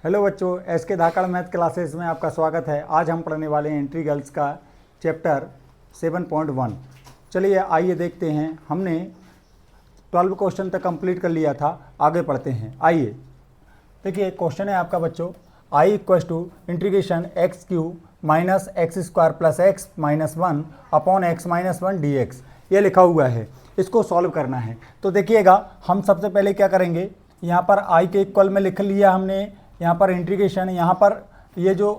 Hello बच्चों, S के धाकड़ math classes में आपका स्वागत है। आज हम पढ़ने वाले हैं इंटीग्रल्स का चैप्टर 7.1। चलिए आइए देखते हैं। हमने 12 क्वेश्चन तक कंप्लीट कर लिया था, आगे पढ़ते हैं। आइए देखिए, क्वेश्चन है आपका बच्चों, I equal to integration X cube minus X square plus X minus 1 upon X minus 1 D X, ये लिखा हुआ है। इसको सॉल्व करना है। तो देखिएगा, हम सबसे पहले क्या करेंगे, यहाँ पर आई के इक्वल में लिख लिया हमने, यहाँ पर इंटीग्रेशन, यहाँ पर ये जो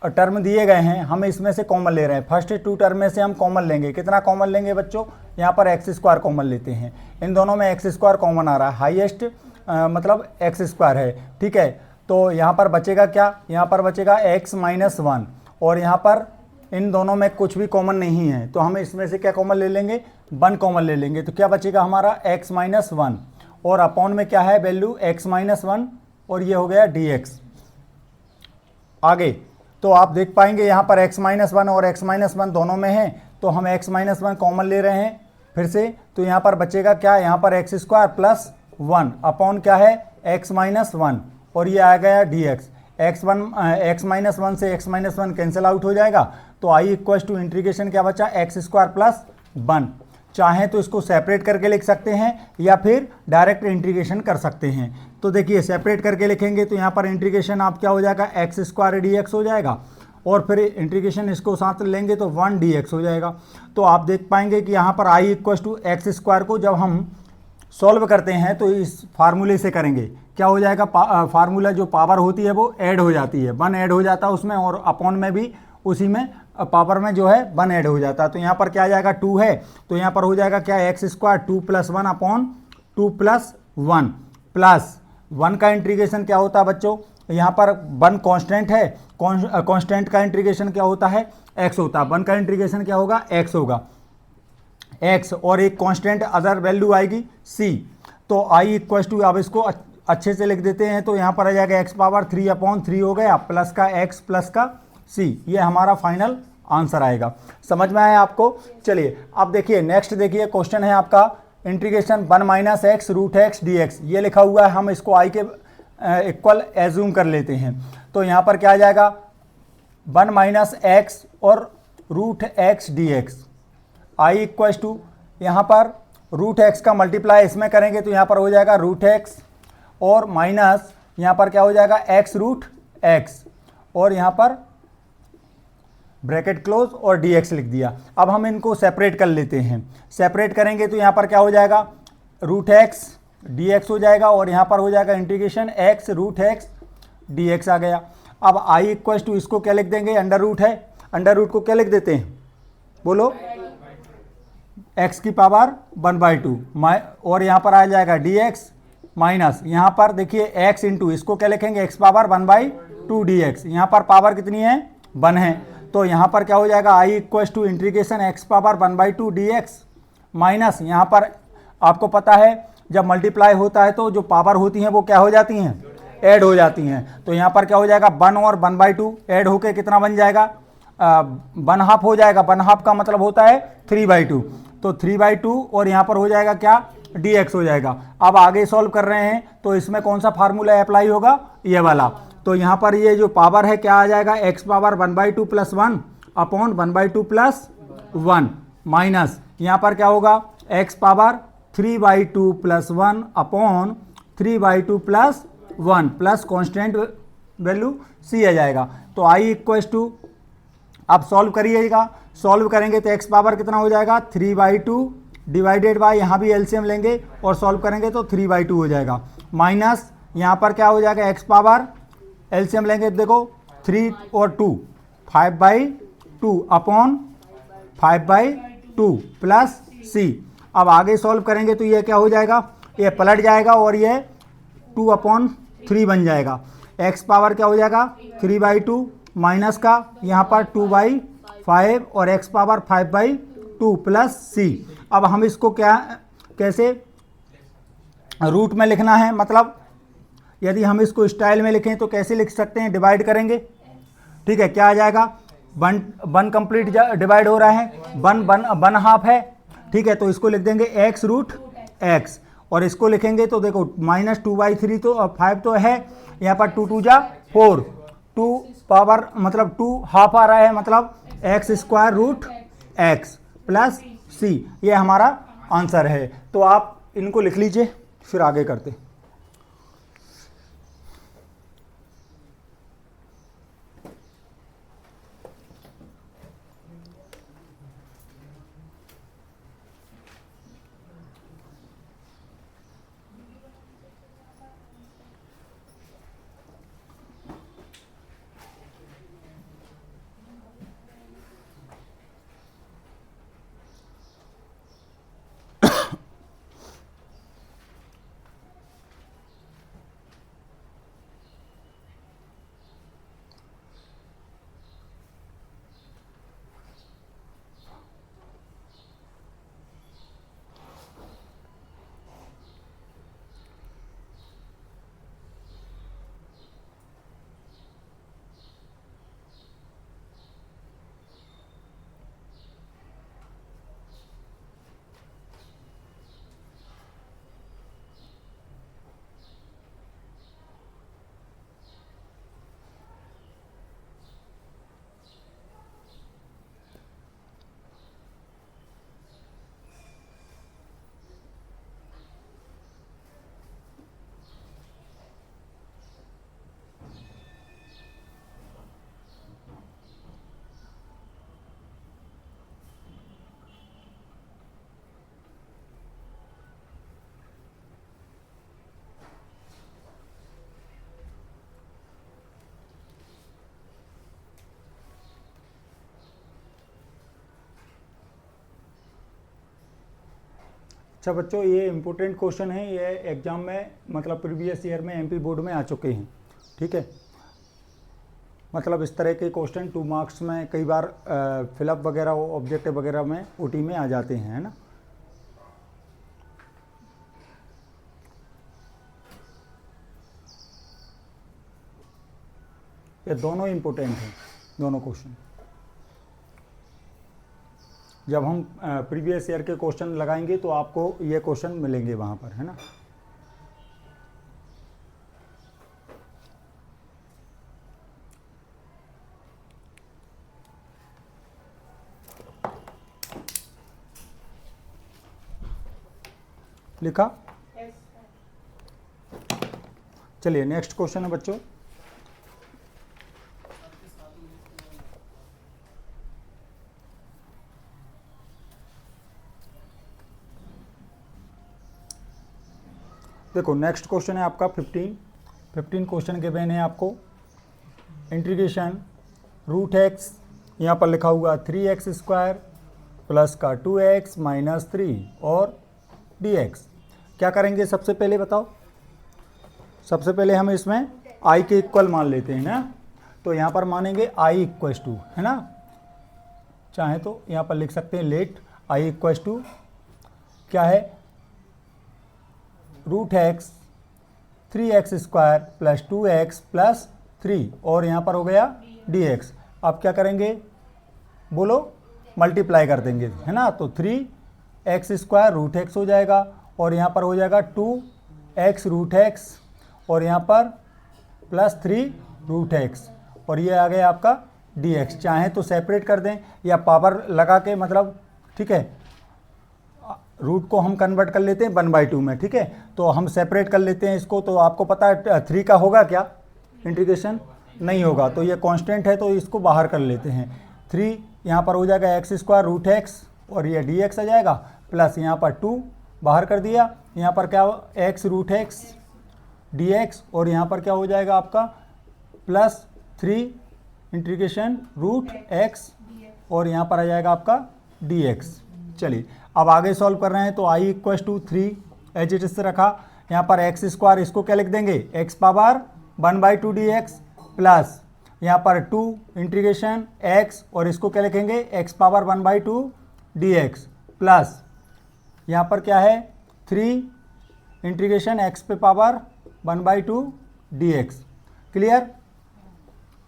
टर्म दिए गए हैं हम इसमें से कॉमन ले रहे हैं। फर्स्ट 2 टर्म में से हम कॉमन लेंगे। कितना कॉमन लेंगे बच्चों? यहाँ पर एक्स स्क्वायर कॉमन लेते हैं। इन दोनों में एक्स स्क्वायर कॉमन आ रहा है, हाईएस्ट मतलब एक्स स्क्वायर है, ठीक है। तो यहाँ पर बचेगा क्या? यहाँ पर बचेगा एक्स माइनस 1, और यहाँ पर इन दोनों में कुछ भी कॉमन नहीं है, तो हम इसमें से क्या कॉमन ले लेंगे? 1 कॉमन ले लेंगे। तो क्या बचेगा हमारा? एक्स माइनस 1, और अपॉन में क्या है वैल्यू? एक्स माइनस 1, और ये हो गया dx। आगे तो आप देख पाएंगे यहाँ पर x माइनस 1 और x माइनस 1 दोनों में है, तो हम x माइनस 1 कॉमन ले रहे हैं फिर से। तो यहाँ पर बचेगा क्या? यहाँ पर एक्स स्क्वायर प्लस 1 अपॉन क्या है? x माइनस 1, और ये आ गया dx। x माइनस 1 से x माइनस 1 कैंसिल आउट हो जाएगा। तो आई इक्वल टू इंटीग्रेशन क्या बचा? X square plus 1। चाहें तो इसको सेपरेट करके लिख सकते हैं या फिर डायरेक्ट इंटीग्रेशन कर सकते हैं। तो देखिए, सेपरेट करके लिखेंगे तो यहाँ पर इंटीग्रेशन आप क्या हो जाएगा? एक्स स्क्वायर डी एक्स हो जाएगा, और फिर इंटीग्रेशन इसको साथ लेंगे तो 1 डी एक्स हो जाएगा। तो आप देख पाएंगे कि यहाँ पर आई इक्वल टू एक्स स्क्वायर को जब हम सॉल्व करते हैं तो इस फार्मूले से करेंगे। क्या हो जाएगा? फार्मूला जो पावर होती है वो ऐड हो जाती है, 1 ऐड हो जाता है उसमें, और अपॉन में भी उसी में पावर में जो है 1 ऐड हो जाता है। तो यहाँ पर क्या आ जाएगा? 2 है, तो यहाँ पर हो जाएगा क्या? X square 2 plus 1 upon 2 plus 1 plus 1 का इंटीग्रेशन क्या होता है बच्चों? यहाँ पर 1 कांस्टेंट है, कांस्टेंट का इंटीग्रेशन क्या होता है? x होता है। 1 का इंटीग्रेशन क्या होगा? x होगा, x, और एक कांस्टेंट अदर वैल्यू आएगी c। तो i इक्वल टू, अब इसको अच्छे से लिख देते हैं, तो यहाँ पर आ जाएगा x पावर 3 अपॉन 3 हो गया, प्लस का x प्लस का c, ये हमारा फाइनल आंसर आएगा। समझ में आया आपको? चलिए अब देखिए, नेक्स्ट देखिए, क्वेश्चन है आपका integration 1 minus X root X D X, ये लिखा हुआ है। हम इसको आई के इक्वल एज्यूम कर लेते हैं। तो यहाँ पर क्या आ जाएगा? 1 माइनस एक्स और root X D X, I equal to, यहाँ पर रूट एक्स का मल्टीप्लाई इसमें करेंगे तो यहाँ पर हो जाएगा रूट एक्स, और माइनस यहाँ पर क्या हो जाएगा? एक्स रूट एक्स, और यहाँ पर ब्रैकेट क्लोज और dx लिख दिया। अब हम इनको सेपरेट कर लेते हैं। सेपरेट करेंगे तो यहाँ पर क्या हो जाएगा? रूट एक्स dx हो जाएगा, और यहाँ पर हो जाएगा integration x root X dx आ गया। अब i इक्वल टू, इसको क्या लिख देंगे? अंडर रूट है, अंडर रूट को क्या लिख देते हैं? बोलो, x की पावर 1/2, और यहाँ पर आ जाएगा dx माइनस, यहाँ पर देखिए x इंटू, इसको क्या लिखेंगे? x power 1/2 dx। यहाँ पर पावर कितनी है? 1 है, तो यहाँ पर क्या हो जाएगा? I equal to integration X power 1/2 dx minus, यहाँ पर आपको पता है जब मल्टीप्लाई होता है तो जो पावर होती हैं वो क्या हो जाती हैं? ऐड हो जाती हैं। तो यहाँ पर क्या हो जाएगा? 1 और 1/2 ऐड होके कितना बन जाएगा? 1/2 हो जाएगा। 1/2 का मतलब होता है 3/2, तो 3/2, और यहाँ पर हो जाएगा क्या? dx हो जाएगा। अब आगे सॉल्व कर रहे हैं तो इसमें कौन सा फार्मूला अप्लाई होगा? ये वाला। तो यहाँ पर ये जो पावर है क्या आ जाएगा? x power 1/2 plus 1 upon 1/2 plus 1 minus, यहाँ पर क्या होगा? x power 3/2 plus 1 upon 3/2 plus 1 plus constant value c आ जाएगा। तो i इक्वल टू, अब सॉल्व करिएगा। सॉल्व करेंगे तो x पावर कितना हो जाएगा? 3/2 डिवाइडेड बाय, यहाँ भी एलसीएम लेंगे और सॉल्व करेंगे तो 3/2 हो जाएगा, माइनस यहाँ पर क्या हो जाएगा? x पावर एलसीएम लेंगे, देखो 3 और 2, 5/2 अपॉन 5/2 प्लस c। अब आगे सॉल्व करेंगे तो ये क्या हो जाएगा? ये पलट जाएगा और ये 2/3 बन जाएगा। x पावर क्या हो जाएगा? 3/2 माइनस का यहाँ पर 2/5, और x पावर 5/2 प्लस c। अब हम इसको क्या, कैसे रूट में लिखना है? मतलब यदि हम इसको स्टाइल में लिखें तो कैसे लिख सकते हैं? डिवाइड करेंगे, ठीक है। क्या आ जाएगा? 1 कंप्लीट डिवाइड हो रहा है, 1 हाफ है, ठीक है। तो इसको लिख देंगे x रूट x, और इसको लिखेंगे तो देखो -2/3 तो 5 तो है, यहाँ पर 2 2 जा 4, 2 पावर मतलब 2 हाफ आ रहा है, मतलब x² root x plus c, ये हमारा आंसर है। तो आप इनको लिख लीजिए, फिर आगे करते। अच्छा बच्चों, ये इम्पोर्टेंट क्वेश्चन है, ये एग्जाम में मतलब प्रीवियस ईयर में एमपी बोर्ड में आ चुके हैं। ठीक है, मतलब इस तरह के क्वेश्चन 2 मार्क्स में कई बार फिलअप वगैरह ऑब्जेक्टिव वगैरह में ओटी में आ जाते हैं, है ना। ये दोनों इम्पोर्टेंट हैं, दोनों क्वेश्चन। जब हम प्रीवियस ईयर के क्वेश्चन लगाएंगे तो आपको ये क्वेश्चन मिलेंगे वहाँ पर, है ना। लिखा? चलिए नेक्स्ट क्वेश्चन है बच्चों। देखो नेक्स्ट क्वेश्चन है आपका 15 क्वेश्चन के बेन है आपको। इंटीग्रेशन रूट एक्स, यहाँ पर लिखा हुआ 3x² प्लस का 2x माइनस 3 और dx। क्या करेंगे सबसे पहले बताओ? सबसे पहले हम इसमें i के इक्वल मान लेते हैं ना, तो यहाँ पर मानेंगे i इक्वस टू, है ना। चाहे तो यहाँ पर लिख सकते हैं लेट i इक्वस टू क्या है, root x 3x² plus 2x plus 3 और यहाँ पर हो गया dx। अब क्या करेंगे बोलो? मल्टीप्लाई कर देंगे, है ना। तो 3x² रूट एक्स हो जाएगा और यहाँ पर हो जाएगा 2x रूट एक्स और यहाँ पर प्लस 3 रूट एक्स और ये आ गया आपका dx। चाहे तो सेपरेट कर दें या पावर लगा के, मतलब ठीक है, रूट को हम कन्वर्ट कर लेते हैं 1/2 में। ठीक है, तो हम सेपरेट कर लेते हैं इसको। तो आपको पता है 3 का होगा क्या इंटीग्रेशन? नहीं होगा, तो ये कांस्टेंट है तो इसको बाहर कर लेते हैं। 3 यहाँ पर हो जाएगा x² रूट एक्स और ये dx आ जाएगा, प्लस यहाँ पर 2 बाहर कर दिया, यहाँ पर क्या x रूट एक्स dx और यहाँ पर क्या हो जाएगा आपका प्लस 3 इंटीग्रेशन रूट x और यहाँ पर आ जाएगा आपका dx। चलिए अब आगे सॉल्व कर रहे हैं तो i equals to 3 as it is रखा, यहाँ पर x², इसको क्या लिख देंगे x पावर 1/2 dx प्लस यहाँ पर 2 इंटीग्रेशन x और इसको क्या लिखेंगे x पावर 1/2 dx प्लस यहाँ पर क्या है 3 इंटीग्रेशन x पे power 1/2 dx। Clear?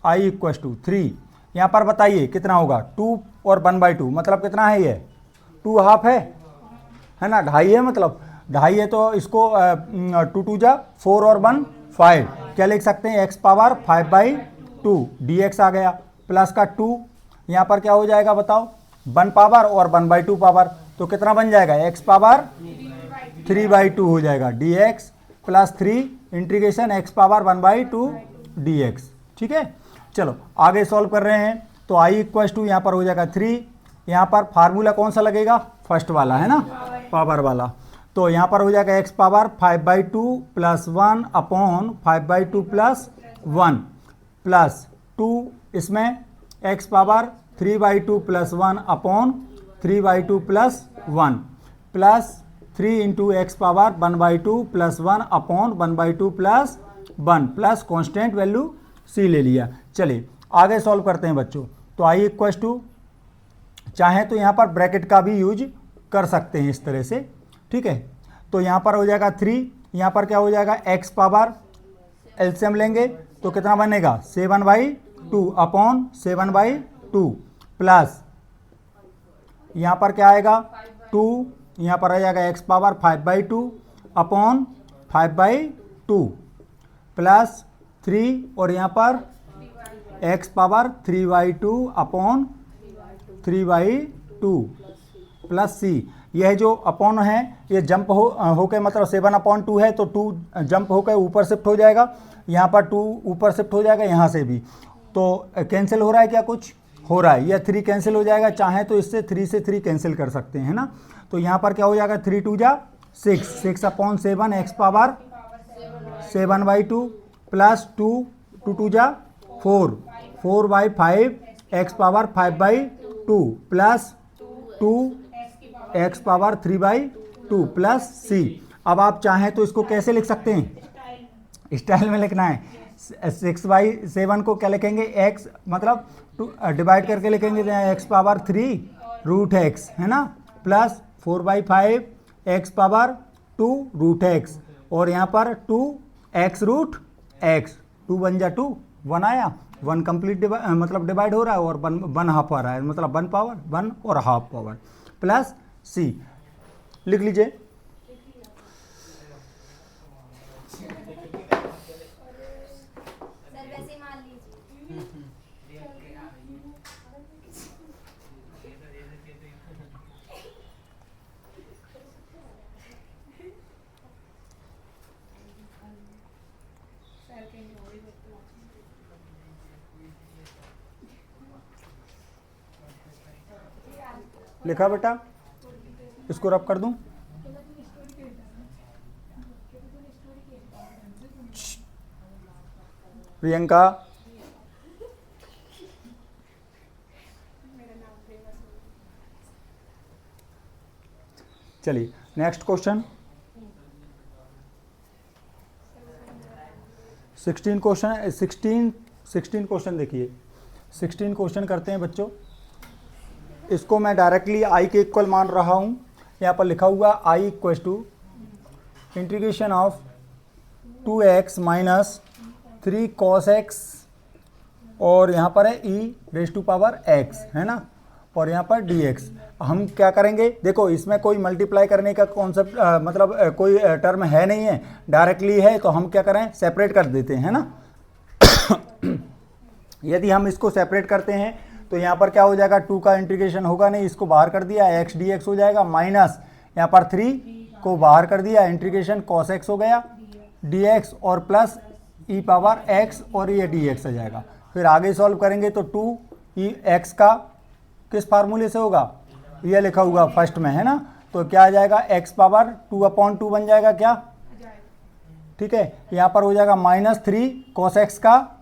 i equals to 3, यहाँ पर बताइए कितना होगा 2 और 1/2 मतलब कितना है ये 2 हाफ है ना, 2.5 है, मतलब ढाई है तो इसको 2 2 जा 4 और 1 5, क्या लिख सकते हैं x पावर 5/2 dx आ गया, प्लस का 2 यहाँ पर क्या हो जाएगा बताओ, 1 पावर और 1/2 पावर, तो कितना बन जाएगा x पावर 3/2 हो जाएगा dx plus 3 integration x power 1/2 dx। ठीक है, चलो आगे सॉल्व कर रहे हैं। तो i इक्वल्स टू यहाँ पर हो जाएगा 3, यहाँ पर फार्मूला कौन सा लगेगा, फर्स्ट वाला है ना, पावर वाला। तो यहाँ पर हो जाएगा x power 5/2 plus 1 upon 5/2 plus 1 plus 2, इसमें x power 3/2 plus 1 upon 3/2 plus 1 plus 3 into x power 1/2 plus 1 upon 1/2 plus 1 plus constant value c ले लिया। चलिए आगे सॉल्व करते हैं बच्चों। तो i इक्वल्स टू, चाहे तो यहाँ पर ब्रैकेट का भी यूज कर सकते हैं इस तरह से। ठीक है, तो यहाँ पर हो जाएगा 3, यहाँ पर क्या हो जाएगा x पावर एलसीएम लेंगे तो कितना बनेगा 7/2 अपॉन 7/2 प्लस यहाँ पर क्या आएगा 2, यहाँ पर आ जाएगा x पावर 5/2 अपॉन 5/2 प्लस 3 और यहाँ पर x power 3/2 upon 3/2 plus c। यह जो अपॉन है ये जंप हो के मतलब 7/2 है, तो 2 जंप होकर ऊपर शिफ्ट हो जाएगा, यहाँ पर 2 ऊपर शिफ्ट हो जाएगा, यहाँ से भी तो कैंसिल हो रहा है, क्या कुछ हो रहा है, यह 3 कैंसिल हो जाएगा, चाहे तो इससे 3 से 3 कैंसिल कर सकते हैं ना। तो यहाँ पर क्या हो जाएगा 3 2 जा 6, 6 अपॉन 7 एक्स पावर 7/2 प्लस 2 2 2 जा 4, 4/5 x power 5/2 plus 2 x power 3/2 plus c। अब आप चाहें तो इसको कैसे लिख सकते हैं, स्टाइल में लिखना है। 6/7 को क्या लिखेंगे, x मतलब डिवाइड करके लिखेंगे x पावर 3 रूट x है ना, plus 4/5 x power 2 root x और यहाँ पर 2x रूट x, 2 1 जा 2 1 आया, 1 कंप्लीट मतलब डिवाइड हो रहा है और 1 हाफ आ रहा है, मतलब 1 पावर 1 और हाफ पावर प्लस c। लिख लीजिए। लिखा बेटा, इसको रब कर दूं। प्रियंका, चलिए नेक्स्ट क्वेश्चन 16 क्वेश्चन देखिए, 16 क्वेश्चन करते हैं बच्चों। इसको मैं डायरेक्टली i के इक्वल मान रहा हूँ, यहाँ पर लिखा हुआ i equals to integration of 2x minus 3 cos x और यहाँ पर है e raise to power x है ना, और यहाँ पर dx। हम क्या करेंगे, देखो इसमें कोई मल्टीप्लाई करने का कॉन्सेप्ट मतलब कोई टर्म है नहीं है, डायरेक्टली है, तो हम क्या करें सेपरेट कर देते हैं ना। यदि हम इसको सेपरेट करते हैं तो यहाँ पर क्या हो जाएगा, 2 का इंटीग्रेशन होगा नहीं, इसको बाहर कर दिया x dx हो जाएगा, माइनस यहाँ पर 3 को बाहर कर दिया, इंटीग्रेशन cos x हो गया dx और प्लस e पावर x और ये dx आ जाएगा। फिर आगे सॉल्व करेंगे तो 2x का किस फार्मूले से होगा, ये लिखा हुआ फर्स्ट में है ना, तो क्या आ जाएगा x पावर 2/2 बन जाएगा क्या, ठीक है। यहाँ पर हो जाएगा -3 cos x का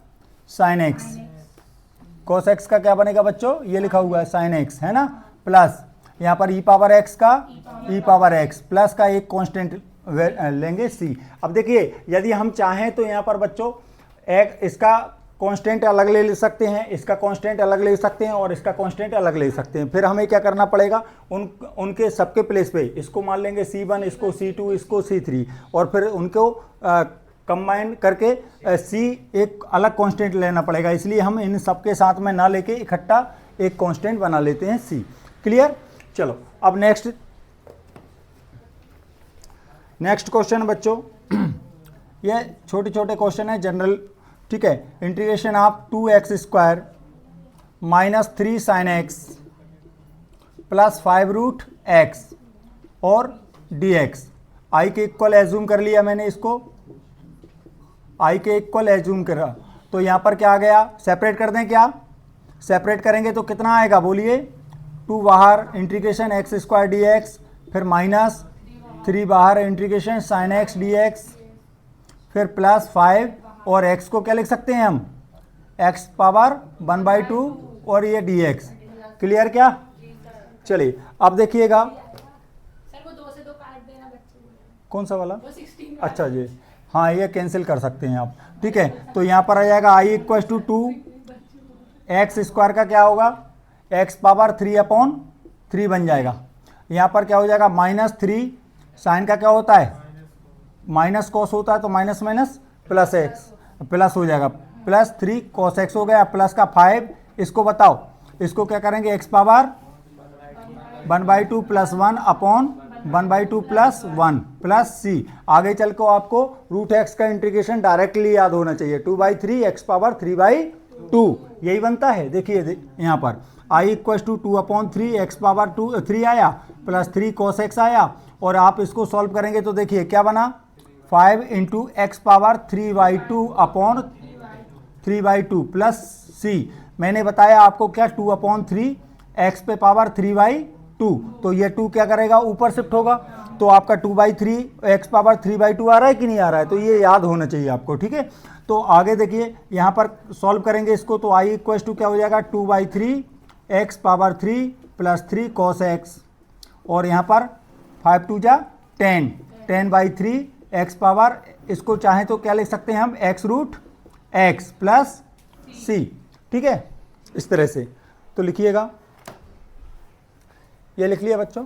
sin x, cos x का क्या बनेगा बच्चों, ये लिखा हुआ है sin x है ना, प्लस यहाँ पर e पावर x का e पावर x प्लस का एक कांस्टेंट लेंगे c। अब देखिए यदि हम चाहें तो यहाँ पर बच्चों एक इसका कांस्टेंट अलग ले सकते हैं, इसका कांस्टेंट अलग ले सकते हैं और इसका कांस्टेंट अलग ले सकते हैं। फिर हमें क्या करना पड़ेगा, उनके सबके प्लेस पे इसको मान लेंगे c1, इसको c2, इसको c3 और फिर उनको कंबाइन करके c एक अलग कांस्टेंट लेना पड़ेगा। इसलिए हम इन सबके साथ में ना लेके इकट्ठा एक कांस्टेंट बना लेते हैं c। क्लियर। चलो अब नेक्स्ट नेक्स्ट क्वेश्चन बच्चों, ये छोटे छोटे क्वेश्चन है जनरल, ठीक है। Integration of 2x² minus 3 sin x plus 5√x और dx, आई के इक्वल एज्यूम कर लिया मैंने, इसको आई के इक्वल एज्यूम करा, तो यहाँ पर क्या आ गया, सेपरेट कर दें क्या, सेपरेट करेंगे तो कितना आएगा बोलिए, 2 बाहर इंटीग्रेशन x² dx, फिर माइनस 3 बाहर इंटीग्रेशन sin x dx, फिर प्लस 5 और x को क्या लिख सकते हैं हम, x पावर 1/2 और ये dx। क्लियर क्या? चलिए अब देखिएगा, सर वो 2 से 2 काट देना बच्चे को। कौन सा वाला, वो 16 अच्छा जी, हाँ ये कैंसिल कर सकते हैं आप, ठीक है। तो यहाँ पर आ जाएगा i इक्वल टू 2x² का क्या होगा, x पावर 3/3 बन जाएगा। यहाँ पर क्या हो जाएगा, -3 साइन का क्या होता है, माइनस कॉस होता है, तो minus minus plus x, plus हो जाएगा, प्लस 3 cos x हो गया, प्लस का 5, इसको बताओ, इसको क्या करेंगे, x power 1/2 plus 1/1/2 plus 1 plus c। आगे चल को आपको √x का इंटीग्रेशन डायरेक्टली याद होना चाहिए, 2/3 x पावर 3/2, यही बनता है। देखिए यहाँ पर i equal to 2/3 x power 3 आया, प्लस 3 cos x आया, और आप इसको सॉल्व करेंगे तो देखिए क्या बना, 5 into x power 3/2 plus c। मैंने बताया आपको क्या, 2/3 x पे पावर 3/2, तो ये 2 क्या करेगा, ऊपर शिफ्ट होगा, तो आपका 2/3 x पावर 3/2 आ रहा है कि नहीं आ रहा है, तो ये याद होना चाहिए आपको, ठीक है। तो आगे देखिए यहाँ पर सॉल्व करेंगे इसको, तो i इक्वल टू क्या हो जाएगा, 2/3 x power 3 plus 3 cos x, और यहाँ पर 5 2 जा 10/3 x पावर, इसको चाहें तो क्या लिख सकते हैं हम, x√x प्लस c, ठीक है, इस तरह से। तो लिखिएगा, ये लिख लिया बच्चों।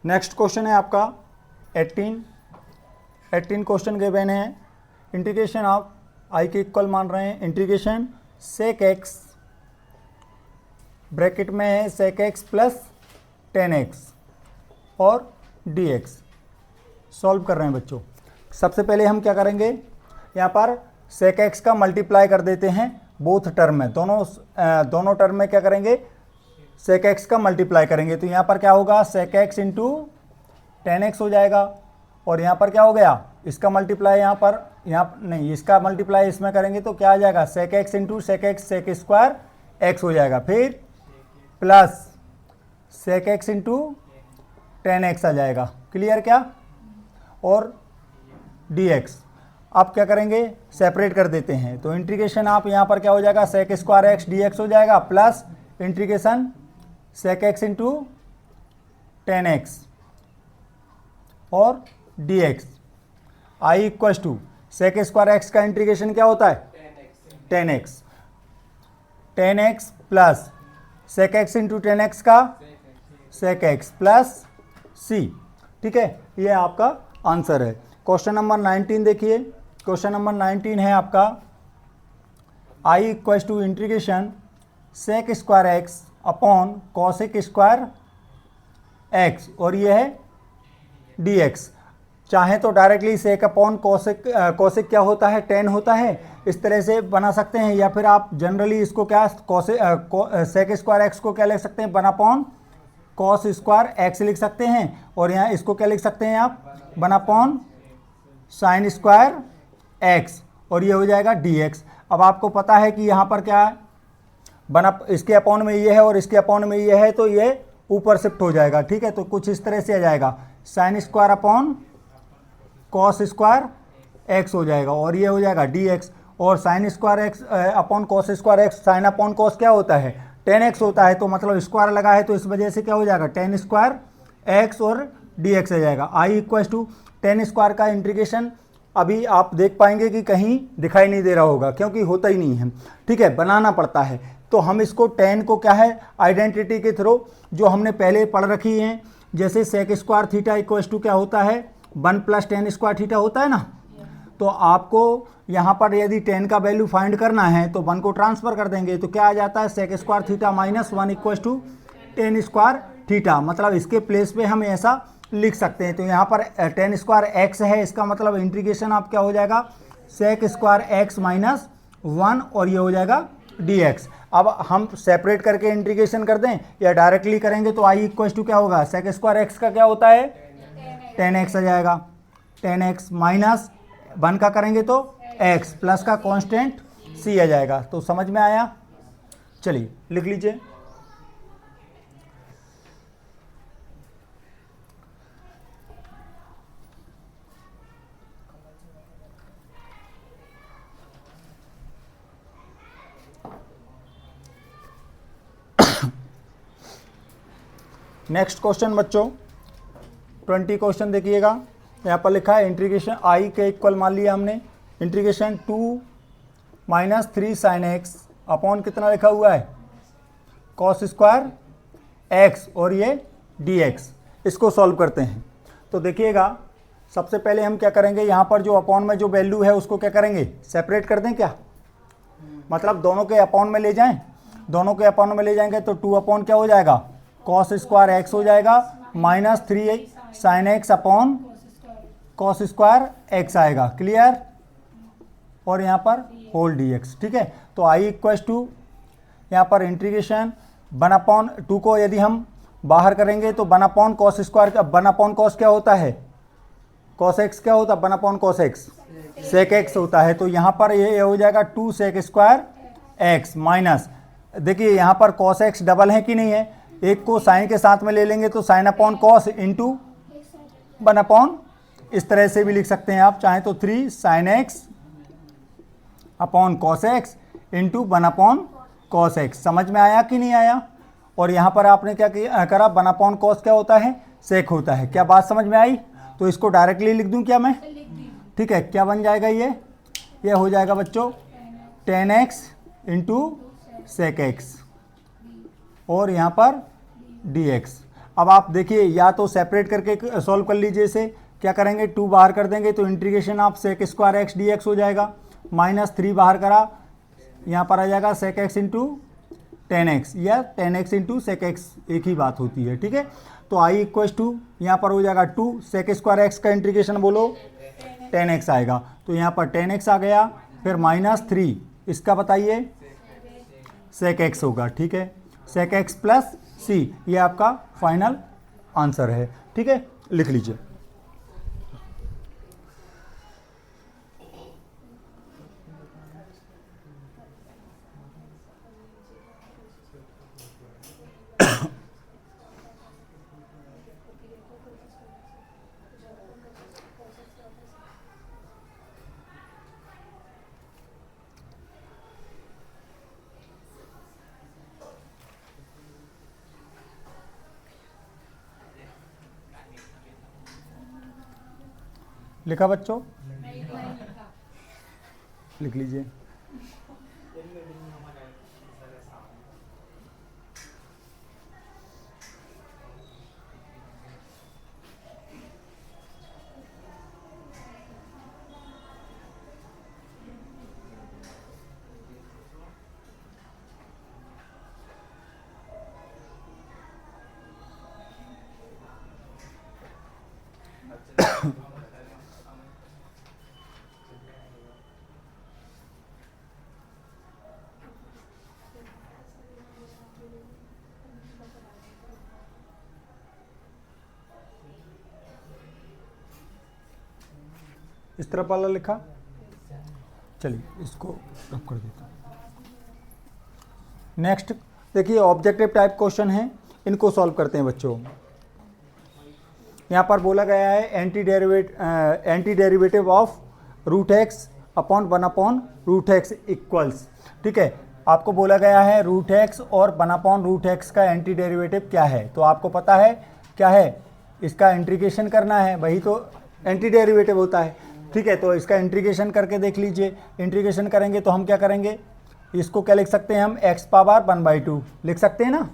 नेक्स्ट क्वेश्चन है आपका 18 क्वेश्चन गिवन है, इंटीग्रेशन ऑफ आई के इक्वल मान रहे हैं, इंटीग्रेशन sec x, ब्रैकेट में है sec x प्लस 10x और dx, सॉल्व कर रहे हैं बच्चों। सबसे पहले हम क्या करेंगे, यहाँ पर sec x का मल्टीप्लाई कर देते हैं बोथ टर्म में, दोनों टर्म में क्या करेंगे, sec x का मल्टीप्लाई करेंगे, तो यहाँ पर क्या होगा, sec x इंटू 10x हो जाएगा, और यहाँ पर क्या हो गया, इसका मल्टीप्लाई यहाँ पर, यहाँ नहीं, इसका मल्टीप्लाई इसमें करेंगे तो क्या आ जाएगा, sec x into sec x sec² x हो जाएगा, फिर plus sec x into 10x आ जाएगा। क्लियर क्या? और dx आप क्या करेंगे, सेपरेट कर देते हैं, तो इंटीग्रेशन आप यहाँ पर क्या हो जाएगा, sec² x dx हो जाएगा, plus integration sec x into 10x और dx। i equal to sec² x का इंटीग्रेशन क्या होता है, 10x plus sec x into 10x का sec x प्लस c, ठीक है, ये आपका आंसर है। क्वेश्चन नंबर 19 देखिए, क्वेश्चन नंबर 19 है आपका, i equal to integration sec² x upon cosec² x, और ये है dx। चाहे तो डायरेक्टली सेक अपॉन कोसेक क्या होता है, 10 होता है, इस तरह से बना सकते हैं, या फिर आप जनरली इसको क्या sec² x को क्या लिख सकते हैं, 1 अपॉन cos² x लिख सकते हैं, और यहाँ इसको क्या लिख सकते हैं आप, 1 अपॉन sin² x, और ये हो जाएगा dx। अब आपको पता है कि यहाँ पर क्या है, इसके अपॉन में ये है और इसके अपॉन में ये है, तो ये ऊपर शिफ्ट हो जाएगा, ठीक है। तो कुछ इस तरह से आ जाएगा, sin² अपॉन cos² x हो जाएगा, और ये हो जाएगा dx, और sin² x upon cos² x, sine upon cos क्या होता है, 10x होता है, तो मतलब स्क्वायर लगा है, तो इस वजह से क्या हो जाएगा, 10² x और dx आ जाएगा। i इक्वल टू 10² का इंटीग्रेशन अभी आप देख पाएंगे कि कहीं दिखाई नहीं दे रहा होगा, क्योंकि होता ही नहीं है, ठीक है, बनाना पड़ता है। तो हम इसको 10 को क्या है, आइडेंटिटी के थ्रू जो हमने पहले पढ़ रखी हैं, जैसे sec² थीटा इक्वल टू क्या होता है, 1 प्लस टेन स्क्वायर थीटा होता है ना। तो आपको यहाँ पर यदि टेन का वैल्यू फाइंड करना है तो 1 को ट्रांसफर कर देंगे, तो क्या आ जाता है sec square theta minus 1 equal to tan square theta. मतलब इसके प्लेस पे हम ऐसा लिख सकते हैं। तो यहाँ पर टेन स्क्वायर एक्स है, इसका मतलब इंटीग्रेशन आप क्या हो जाएगा सेक स्क्वायर एक्स माइनस 1 और ये हो जाएगा dx। अब हम सेपरेट करके इंटीग्रेशन कर दें या डायरेक्टली करेंगे तो आई इक्वल टू क्या होगा सेक स्क्वायर एक्स का क्या होता है 10x आ जाएगा, 10x माइनस 1 का करेंगे तो x प्लस का कांस्टेंट c आ जाएगा। तो समझ में आया। चलिए लिख लीजिए। नेक्स्ट क्वेश्चन बच्चों 20 क्वेश्चन देखिएगा। यहाँ पर लिखा है इंटीग्रेशन आई के इक्वल मान लिया हमने, integration 2 minus 3 sine x upon कितना लिखा हुआ है कॉस स्क्वायर एक्स और ये dx। इसको सॉल्व करते हैं। तो देखिएगा सबसे पहले हम क्या करेंगे, यहाँ पर जो अपॉन में जो वैल्यू है उसको क्या करेंगे सेपरेट कर दें क्या, मतलब दोनों के अपॉन में ले जाएं। दोनों के अपॉन में ले जाएंगे तो 2 अपॉन क्या हो जाएगा कॉस स्क्वायर एक्स हो जाएगा minus 3 sine x upon cos square x आएगा। क्लियर। और यहाँ पर होल dx। ठीक है। तो आई इक्वल टू यहाँ पर इंटीग्रेशन 1 अपॉन 2 को यदि हम बाहर करेंगे तो 1 upon cos square, 1 upon cos क्या होता है कॉस एक्स क्या होता है 1 upon cos x sec x होता है। तो यहाँ पर ये हो जाएगा 2 सेक स्क्वायर एक्स माइनस, देखिए यहाँ पर कॉस एक्स डबल है कि नहीं है, एक को साइन के साथ में ले लेंगे तो sine upon cos into 1 upon, इस तरह से भी लिख सकते हैं आप चाहें तो 3 sine x upon cos x into 1 upon cos x. समझ में आया कि नहीं आया। और यहाँ पर आपने क्या करा 1 अपॉन कॉस क्या होता है सेक होता है। क्या बात समझ में आई। तो इसको डायरेक्टली लिख दूं क्या मैं, ठीक है। क्या बन जाएगा ये हो जाएगा बच्चों 10x इंटू सेक एक्स और यहाँ पर dx। अब आप देखिए या तो सेपरेट करके सॉल्व कर लीजिए इसे, क्या करेंगे 2 बाहर कर देंगे तो इंटीग्रेशन आप सेक स्क्वायर एक्स dx हो जाएगा, माइनस 3 बाहर करा यहाँ पर आ जाएगा सेक एक्स इंटू 10x या 10x इंटू सेक एक्स एक ही बात होती है। ठीक है। तो आई इक्वल टू यहाँ पर हो जाएगा 2 सेक स्क्वायर एक्स का इंटीग्रेशन बोलो 10x आएगा, तो यहाँ पर 10x आ गया, फिर माइनस 3 इसका बताइए सेक एक्स होगा। ठीक है। सेक एक्स प्लस सी ये आपका फाइनल आंसर है। ठीक है। लिख लीजिए। लिखा बच्चों, लिख लीजिए। इस तरफ वाला लिखा। चलिए इसको रब कर देता हूँ। नेक्स्ट देखिए ऑब्जेक्टिव टाइप क्वेश्चन है, इनको सॉल्व करते हैं बच्चों। यहाँ पर बोला गया है anti derivative of root x upon 1 upon root x equals. ठीक है। आपको बोला गया है रूट एक्स और 1 अपॉन रूट एक्स का एंटी डेरिवेटिव क्या है, तो आपको पता है क्या है, इसका इंटीग्रेशन करना है, वही तो एंटी डेरिवेटिव होता है। ठीक है। तो इसका इंटीग्रेशन करके देख लीजिए। इंटीग्रेशन करेंगे तो हम क्या करेंगे, इसको क्या लिख सकते हैं हम x पावर 1/2 लिख सकते हैं ना।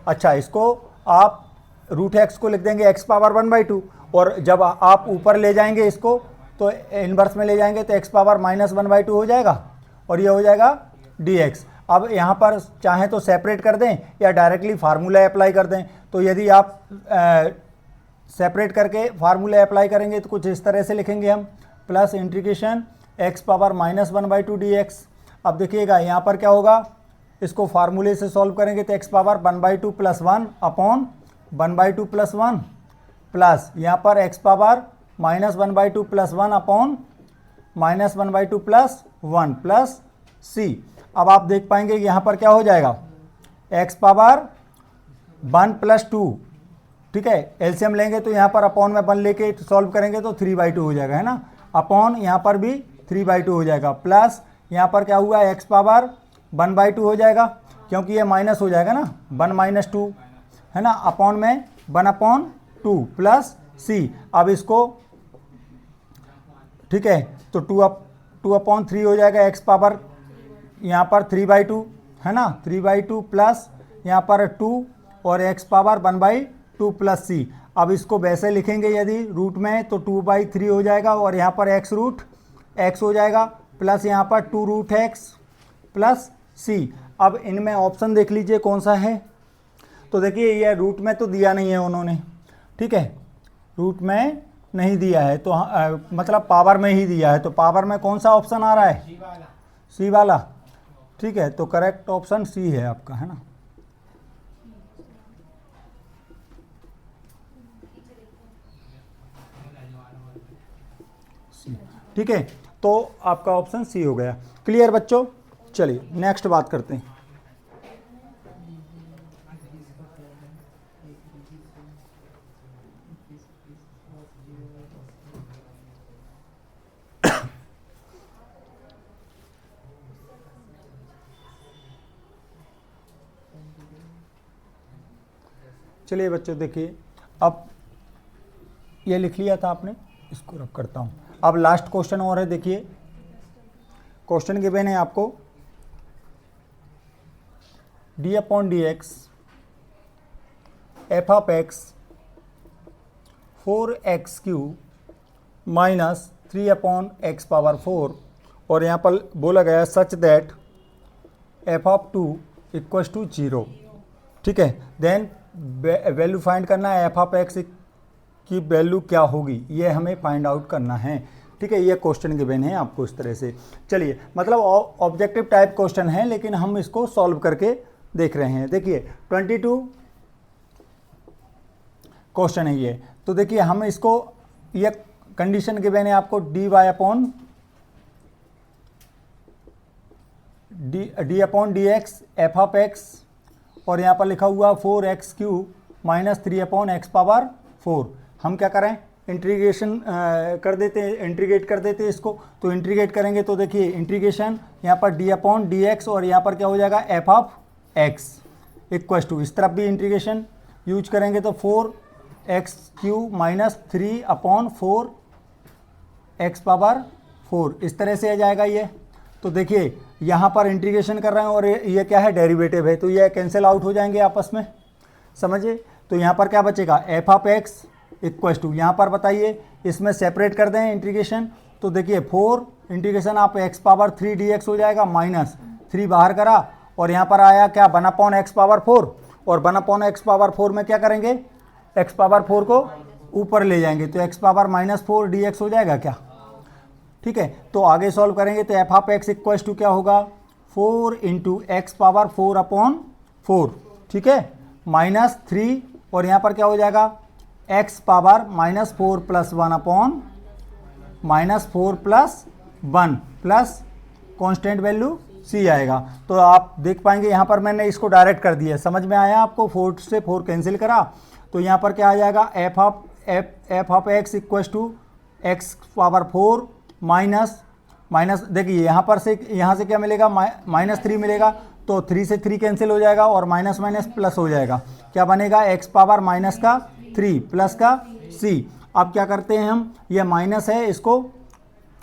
अच्छा इसको आप रूट एक्स को लिख देंगे x पावर 1/2 और जब आप ऊपर ले जाएंगे इसको तो इन्वर्स में ले जाएंगे तो x पावर -1/2 हो जाएगा और ये हो जाएगा dx। अब यहाँ पर चाहें तो सेपरेट कर दें या डायरेक्टली फार्मूला अप्लाई कर दें। तो यदि आप सेपरेट करके फार्मूला अप्लाई करेंगे तो कुछ इस तरह से लिखेंगे हम, plus integration x power -1/2 dx। अब देखिएगा यहाँ पर क्या होगा, इसको फार्मूले से सॉल्व करेंगे तो x पावर 1/2 + 1 अपॉन 1/2 + 1 प्लस यहाँ पर x power -1/2 + 1 upon -1/2 + 1 plus c। अब आप देख पाएंगे यहाँ पर क्या हो जाएगा, x पावर 1 + 2, ठीक है, एलसीएम लेंगे तो यहाँ पर अपॉन में 1 लेके सॉल्व करेंगे तो 3/2 हो जाएगा, है ना, अपॉन यहाँ पर भी 3/2 हो जाएगा, प्लस यहाँ पर क्या हुआ, x पावर 1/2 हो जाएगा क्योंकि ये माइनस हो जाएगा ना, 1 - 2, है ना, अपॉन में 1/2 प्लस c। अब इसको, ठीक है, तो 2/3 हो जाएगा, x पावर यहाँ पर 3/2, है ना, 3/2 प्लस यहाँ पर 2 और x पावर 1/2 प्लस c। अब इसको वैसे लिखेंगे यदि रूट में तो 2/3 हो जाएगा और यहाँ पर x हो जाएगा प्लस यहाँ पर 2√x प्लस c। अब इनमें ऑप्शन देख लीजिए कौन सा है। तो देखिए ये रूट में तो दिया नहीं है उन्होंने, ठीक है, रूट में नहीं दिया है तो मतलब पावर में ही दिया है, तो पावर में कौन सा ऑप्शन आ रहा है, सी वाला, ठीक है, तो करेक्ट ऑप्शन सी है आपका, है ना। ठीक है, तो आपका ऑप्शन सी हो गया। क्लियर बच्चों, चलिए नेक्स्ट बात करते हैं। चलिए बच्चों देखिए, अब ये लिख लिया था आपने, इसको रब करता हूँ। अब लास्ट क्वेश्चन और है, देखिए क्वेश्चन गिवन है आपको d/dx f(x) 4x³ minus 3/x⁴ और यहाँ पर बोला गया सच दैट f(2) = 0, ठीक है। देन वैल्यू फाइंड करना है, f(x) की वैल्यू क्या होगी ये हमें फाइंड आउट करना है, ठीक है। ये क्वेश्चन गिवन है आपको इस तरह से। चलिए मतलब ऑब्जेक्टिव टाइप क्वेश्चन है लेकिन हम इसको सॉल्व करके देख रहे हैं। देखिए 22 क्वेश्चन है ये, तो देखिए हम इसको, ये कंडीशन गिवन है आपको d/dx f(x) और यहाँ पर लिखा हुआ 4x³ माइनस 3/x⁴। हम क्या करें, इंटीग्रेशन कर देते हैं, इंटीग्रेट कर देते हैं इसको। तो इंटीग्रेट करेंगे तो देखिए इंटीग्रेशन यहाँ पर d/dx और यहाँ पर क्या हो जाएगा f(x) = इस तरफ भी इंटीग्रेशन यूज करेंगे तो 4x³ माइनस 3/4x⁴ इस तरह से आ जाएगा ये। तो देखिए यहाँ पर इंटीग्रेशन कर रहे हैं और ये क्या है, डेरिवेटिव है, तो ये कैंसिल आउट हो जाएंगे आपस में, समझिए। तो यहाँ पर क्या बचेगा, f(x) = यहाँ पर बताइए, इसमें सेपरेट कर दें इंटीग्रेशन तो देखिए 4 इंटीग्रेशन आप x⁴ dx हो जाएगा, माइनस 3 बाहर करा और यहाँ पर आया क्या 1/x⁴ और 1/x⁴ में क्या करेंगे, x⁴ को ऊपर ले जाएंगे तो x⁻⁻4 dx हो जाएगा क्या, ठीक है। तो आगे सॉल्व करेंगे तो f(x) = क्या होगा, 4 × x⁴/4, ठीक है, माइनस 3 और यहाँ पर क्या हो जाएगा x⁻⁻4 + 1/-4 + 1 plus constant value c आएगा। तो आप देख पाएंगे यहाँ पर मैंने इसको डायरेक्ट कर दिया, समझ में आया आपको, 4 से 4 कैंसिल करा तो यहाँ पर क्या आ जाएगा f(x) = x⁴ माइनस देखिए यहाँ पर से, यहाँ से क्या मिलेगा, -3 मिलेगा तो 3 से 3 कैंसिल हो जाएगा और माइनस माइनस प्लस हो जाएगा, क्या बनेगा x⁻³ प्लस का c। अब क्या करते हैं हम, ये माइनस है इसको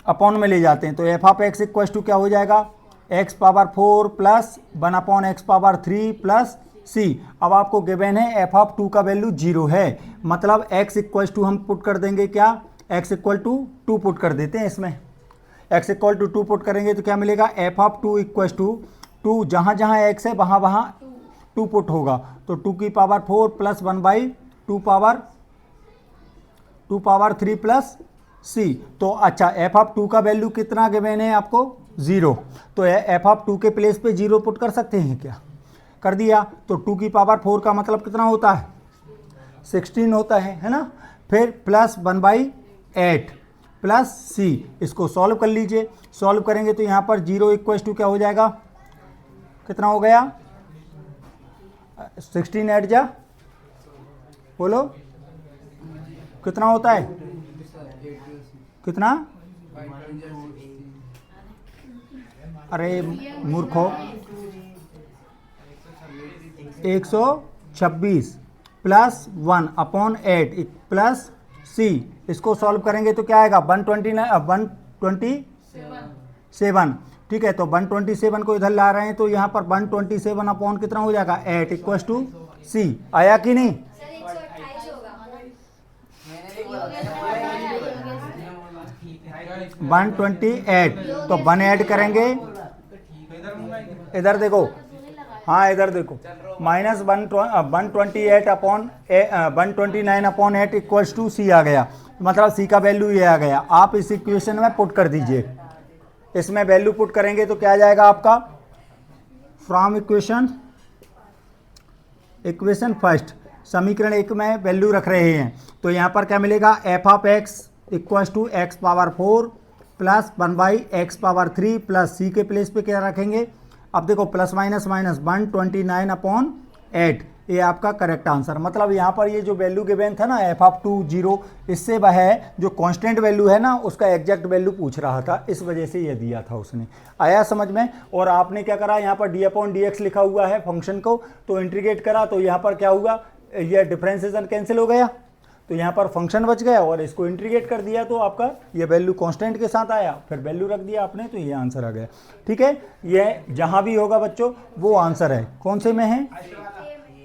अपॉन में ले जाते हैं तो f(x) = क्या हो जाएगा, x⁴ प्लस 1/x⁴ प्लस सी। अब आपको गिवन है एफ ऑफ 2 का वैल्यू 0 है, मतलब x इक्वल टू हम पुट कर देंगे क्या, x इक्वल टू 2 पुट कर देते हैं इसमें। x इक्वल टू 2 पुट करेंगे तो क्या मिलेगा, एफ ऑफ 2 इक्वल टू 2, जहाँ जहाँ x है वहाँ वहाँ 2 पुट होगा, तो 2 की पावर 4 प्लस 1/2 पावर 3 प्लस सी। तो अच्छा एफ ऑफ 2 का वैल्यू कितना गिवन है आपको, 0, तो एफ ऑफ 2 के प्लेस पे 0 पुट कर सकते हैं क्या, कर दिया। तो 2 की पावर 4 का मतलब कितना होता है, 16 होता है ना। फिर प्लस 1/8 प्लस सी, इसको सॉल्व कर लीजिए। सॉल्व करेंगे तो यहाँ पर 0 इक्वल टू क्या हो जाएगा, कितना हो गया, 16 ऐड जा, बोलो कितना होता है, कितना, अरे मूर्खो, 126 प्लस 1/8 प्लस सी, इसको सॉल्व करेंगे तो क्या आएगा, 127। ठीक है, तो 127 को इधर ला रहे हैं तो यहाँ पर 127 अपॉन कितना हो जाएगा, 8 इक्वल टू सी। आया कि नहीं, 128, तो 1 ऐड करेंगे, इधर देखो, हाँ इधर देखो, माइनस 128 अपॉन 129/8 इक्वल्स टू सी आ गया, मतलब सी का वैल्यू ये आ गया। आप इस इक्वेशन में पुट कर दीजिए, इसमें वैल्यू पुट करेंगे तो क्या आ जाएगा आपका, फ्रॉम इक्वेशन फर्स्ट, समीकरण 1 में वैल्यू रख रहे हैं तो यहाँ पर क्या मिलेगा, F of X equals to X power 4 plus 1/x power 3 plus C के प्लेस पे क्या रखेंगे, अब देखो प्लस माइनस माइनस 129/8, ये आपका करेक्ट आंसर। मतलब यहाँ पर ये जो वैल्यू गिवन था ना एफ ऑफ 2 0, इससे वह जो कांस्टेंट वैल्यू है ना उसका एग्जैक्ट वैल्यू पूछ रहा था, इस वजह से ये दिया था उसने। आया समझ में। और आपने क्या करा, यहाँ पर d/dx लिखा हुआ है फंक्शन को, तो इंटीग्रेट करा तो यहाँ पर क्या हुआ, ये डिफरेंशिएशन कैंसिल हो गया, तो यहाँ पर फंक्शन बच गया और इसको इंटीग्रेट कर दिया तो आपका ये वैल्यू कांस्टेंट के साथ आया, फिर वैल्यू रख दिया आपने तो ये आंसर आ गया। ठीक है, ये जहाँ भी होगा बच्चों वो आंसर है। कौन से में है,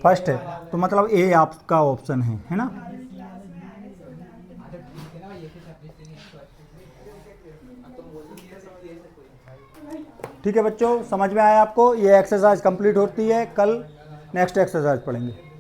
फर्स्ट है, तो मतलब ए आपका ऑप्शन है ना। ठीक है बच्चों, समझ में आया आपको। ये एक्सरसाइज कंप्लीट होती है, कल नेक्स्ट एक्सरसाइज पढ़ेंगे।